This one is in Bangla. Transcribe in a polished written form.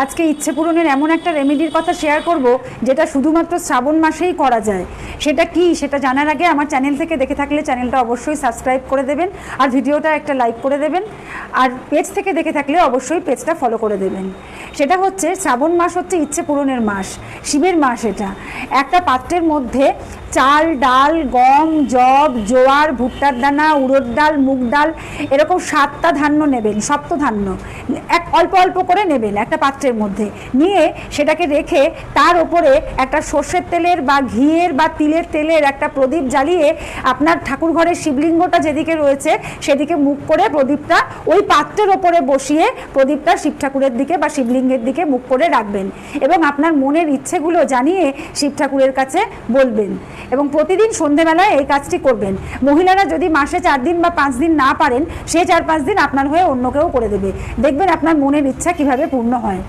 আজকে ইচ্ছে পূরণের এমন একটা রেমেডির কথা শেয়ার করব যেটা শুধুমাত্র শ্রাবণ মাসেই করা যায়। সেটা কি সেটা জানার আগে আমার চ্যানেল থেকে দেখে থাকলে চ্যানেলটা অবশ্যই সাবস্ক্রাইব করে দেবেন, আর ভিডিওটা একটা লাইক করে দেবেন, আর পেজ থেকে দেখে থাকলে অবশ্যই পেজটা ফলো করে দেবেন। সেটা হচ্ছে শ্রাবণ মাস হচ্ছে ইচ্ছে পূরণের মাস, শিবের মাস। এটা একটা পাত্রের মধ্যে চাল, ডাল, গম, যব, জোয়ার, ভুট্টার দানা, উড়দ ডাল, মুগ ডাল, এরকম 7টা ধান্য নেবেন, সপ্তধান্য অল্প অল্প করে নেবেন একটা পাত্রের মধ্যে নিয়ে সেটাকে রেখে তার ওপরে একটা সর্ষের তেলের বা ঘিয়ের বা তিলের তেলের একটা প্রদীপ জ্বালিয়ে আপনার ঠাকুর ঘরের শিবলিঙ্গটা যেদিকে রয়েছে সেদিকে মুখ করে প্রদীপটা ওই পাত্রের ওপরে বসিয়ে প্রদীপটা শিব ঠাকুরের দিকে বা শিবলিঙ্গের দিকে মুখ করে রাখবেন এবং আপনার মনের ইচ্ছেগুলো জানিয়ে শিব ঠাকুরের কাছে বলবেন এবং প্রতিদিন সন্ধেবেলায় এই কাজটি করবেন। মহিলারা যদি মাসে 4 দিন বা 5 দিন না পারেন, সে 4-5 দিন আপনার হয়ে অন্য কেউ করে দেবে। দেখবেন আপনার মনের ইচ্ছা কিভাবে পূর্ণ হয়।